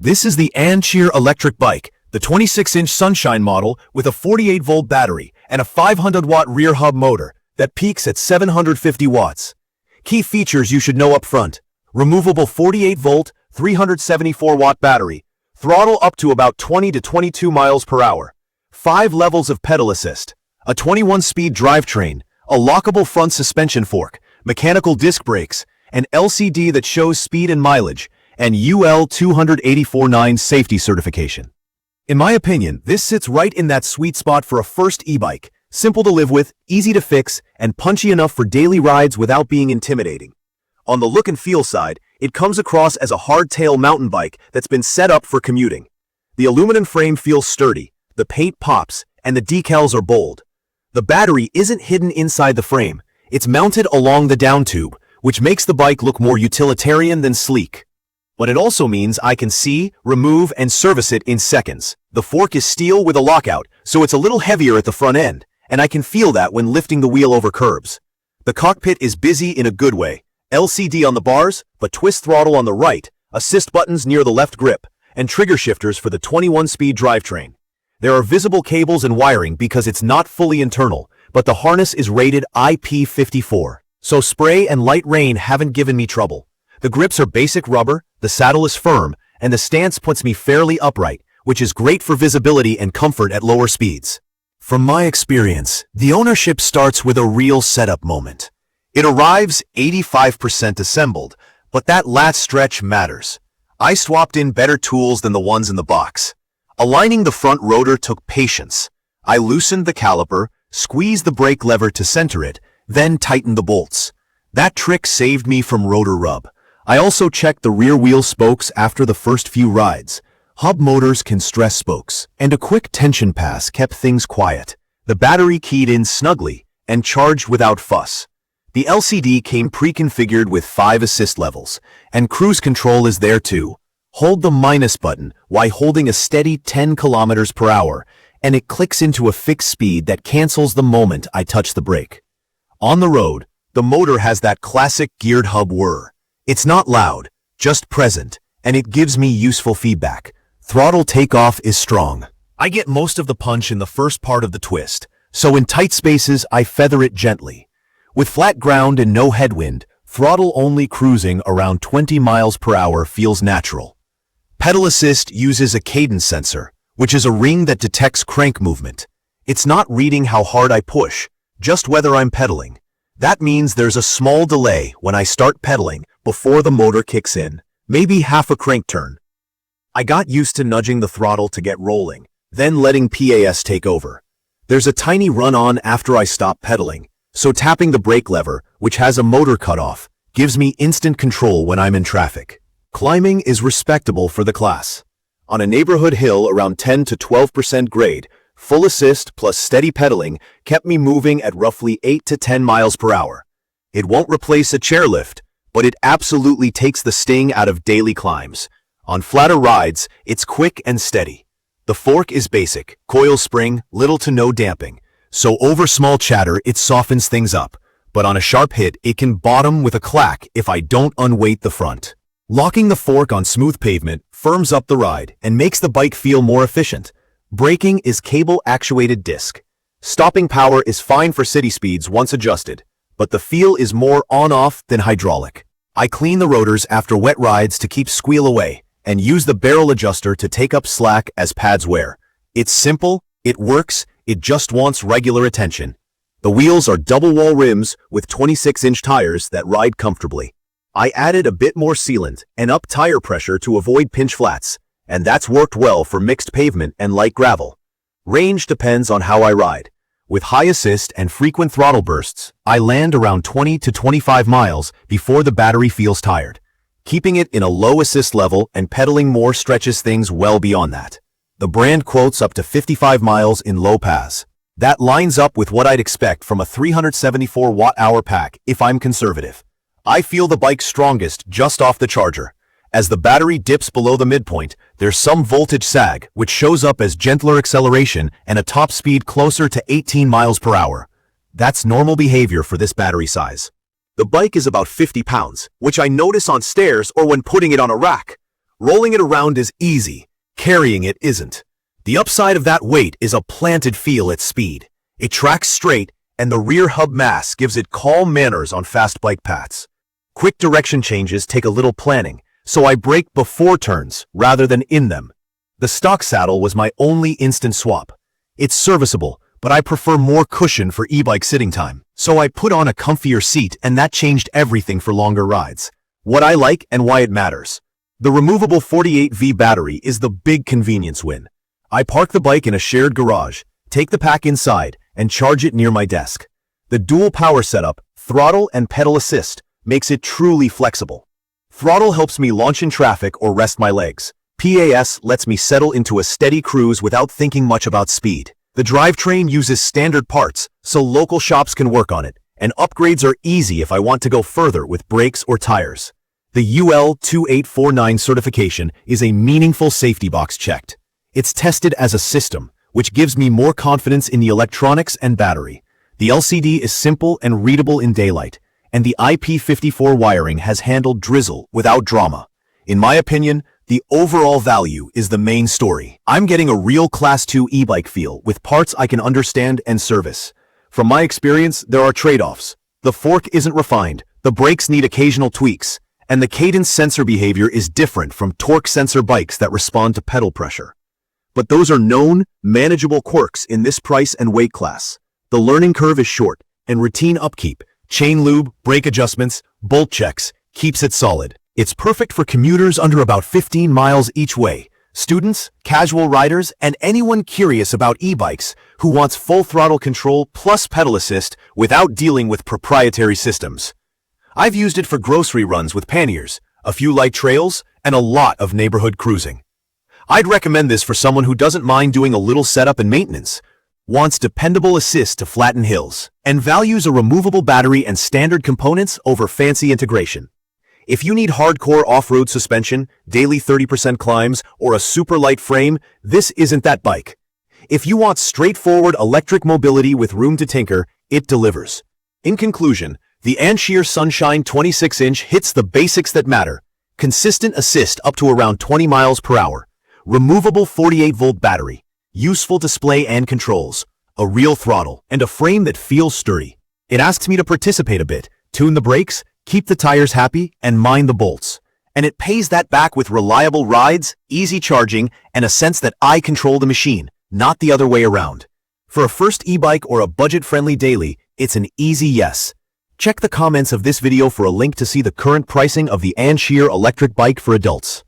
This is the ANCHEER Electric Bike, the 26-inch Sunshine model with a 48-volt battery and a 500-watt rear hub motor that peaks at 750 watts. Key features you should know up front: removable 48-volt, 374-watt battery, throttle up to about 20 to 22 miles per hour, 5 levels of pedal assist, a 21-speed drivetrain, a lockable front suspension fork, mechanical disc brakes, an LCD that shows speed and mileage, and UL 284-9 safety certification. In my opinion, this sits right in that sweet spot for a first e-bike, simple to live with, easy to fix, and punchy enough for daily rides without being intimidating. On the look and feel side, it comes across as a hardtail mountain bike that's been set up for commuting. The aluminum frame feels sturdy, the paint pops, and the decals are bold. The battery isn't hidden inside the frame, it's mounted along the down tube, which makes the bike look more utilitarian than sleek. But it also means I can see, remove, and service it in seconds. The fork is steel with a lockout, so it's a little heavier at the front end, and I can feel that when lifting the wheel over curbs. The cockpit is busy in a good way. LCD on the bars, but twist throttle on the right, assist buttons near the left grip, and trigger shifters for the 21-speed drivetrain. There are visible cables and wiring because it's not fully internal, but the harness is rated IP54, so spray and light rain haven't given me trouble. The grips are basic rubber, the saddle is firm, and the stance puts me fairly upright, which is great for visibility and comfort at lower speeds. From my experience, the ownership starts with a real setup moment. It arrives 85% assembled, but that last stretch matters. I swapped in better tools than the ones in the box. Aligning the front rotor took patience. I loosened the caliper, squeezed the brake lever to center it, then tightened the bolts. That trick saved me from rotor rub. I also checked the rear wheel spokes after the first few rides. Hub motors can stress spokes, and a quick tension pass kept things quiet. The battery keyed in snugly and charged without fuss. The LCD came pre-configured with 5 assist levels, and cruise control is there too. Hold the minus button while holding a steady 10 kilometers per hour, and it clicks into a fixed speed that cancels the moment I touch the brake. On the road, the motor has that classic geared hub whir. It's not loud, just present, and it gives me useful feedback. Throttle takeoff is strong. I get most of the punch in the first part of the twist, so in tight spaces I feather it gently. With flat ground and no headwind, throttle only cruising around 20 miles per hour feels natural. Pedal assist uses a cadence sensor, which is a ring that detects crank movement. It's not reading how hard I push, just whether I'm pedaling. That means there's a small delay when I start pedaling before the motor kicks in, maybe half a crank turn. I got used to nudging the throttle to get rolling, then letting PAS take over. There's a tiny run-on after I stop pedaling, so tapping the brake lever, which has a motor cutoff, gives me instant control when I'm in traffic. Climbing is respectable for the class. On a neighborhood hill around 10 to 12% grade, full assist plus steady pedaling kept me moving at roughly 8 to 10 miles per hour. It won't replace a chairlift, but it absolutely takes the sting out of daily climbs. On flatter rides, it's quick and steady. The fork is basic, coil spring, little to no damping, so over small chatter it softens things up, but on a sharp hit it can bottom with a clack if I don't unweight the front. Locking the fork on smooth pavement firms up the ride and makes the bike feel more efficient. Braking is cable-actuated disc. Stopping power is fine for city speeds once adjusted, but the feel is more on-off than hydraulic. I clean the rotors after wet rides to keep squeal away, and use the barrel adjuster to take up slack as pads wear. It's simple, it works, it just wants regular attention. The wheels are double-wall rims with 26-inch tires that ride comfortably. I added a bit more sealant and up tire pressure to avoid pinch flats, and that's worked well for mixed pavement and light gravel. Range depends on how I ride. With high assist and frequent throttle bursts, I land around 20 to 25 miles before the battery feels tired. Keeping it in a low assist level and pedaling more stretches things well beyond that. The brand quotes up to 55 miles in low pass. That lines up with what I'd expect from a 374 watt-hour pack if I'm conservative. I feel the bike strongest just off the charger. As the battery dips below the midpoint, there's some voltage sag, which shows up as gentler acceleration and a top speed closer to 18 miles per hour. That's normal behavior for this battery size. The bike is about 50 pounds, which I notice on stairs or when putting it on a rack. Rolling it around is easy. Carrying it isn't. The upside of that weight is a planted feel at speed. It tracks straight, and the rear hub mass gives it calm manners on fast bike paths. Quick direction changes take a little planning, so I brake before turns rather than in them. The stock saddle was my only instant swap. It's serviceable, but I prefer more cushion for e-bike sitting time, so I put on a comfier seat, and that changed everything for longer rides. What I like and why it matters. The removable 48V battery is the big convenience win. I park the bike in a shared garage, take the pack inside, and charge it near my desk. The dual power setup, throttle and pedal assist, makes it truly flexible. Throttle helps me launch in traffic or rest my legs. PAS lets me settle into a steady cruise without thinking much about speed. The drivetrain uses standard parts, so local shops can work on it, and upgrades are easy if I want to go further with brakes or tires. The UL 2849 certification is a meaningful safety box checked. It's tested as a system, which gives me more confidence in the electronics and battery. The LCD is simple and readable in daylight, and the IP54 wiring has handled drizzle without drama. In my opinion, the overall value is the main story. I'm getting a real Class 2 e-bike feel with parts I can understand and service. From my experience, there are trade-offs. The fork isn't refined, the brakes need occasional tweaks, and the cadence sensor behavior is different from torque sensor bikes that respond to pedal pressure. But those are known, manageable quirks in this price and weight class. The learning curve is short, and routine upkeep, chain lube, brake adjustments, bolt checks, keeps it solid. It's perfect for commuters under about 15 miles each way, students, casual riders, and anyone curious about e-bikes who wants full throttle control plus pedal assist without dealing with proprietary systems. I've used it for grocery runs with panniers, a few light trails, and a lot of neighborhood cruising. I'd recommend this for someone who doesn't mind doing a little setup and maintenance, wants dependable assist to flatten hills, and values a removable battery and standard components over fancy integration. If you need hardcore off-road suspension, daily 30% climbs, or a super light frame, this isn't that bike. If you want straightforward electric mobility with room to tinker, it delivers. In conclusion, the ANCHEER Sunshine 26-inch hits the basics that matter. Consistent assist up to around 20 miles per hour. Removable 48-volt battery. Useful display and controls. A real throttle, and a frame that feels sturdy. It asks me to participate a bit, tune the brakes, keep the tires happy, and mind the bolts. And it pays that back with reliable rides, easy charging, and a sense that I control the machine, not the other way around. For a first e-bike or a budget-friendly daily, it's an easy yes. Check the comments of this video for a link to see the current pricing of the ANCHEER Electric Bike for adults.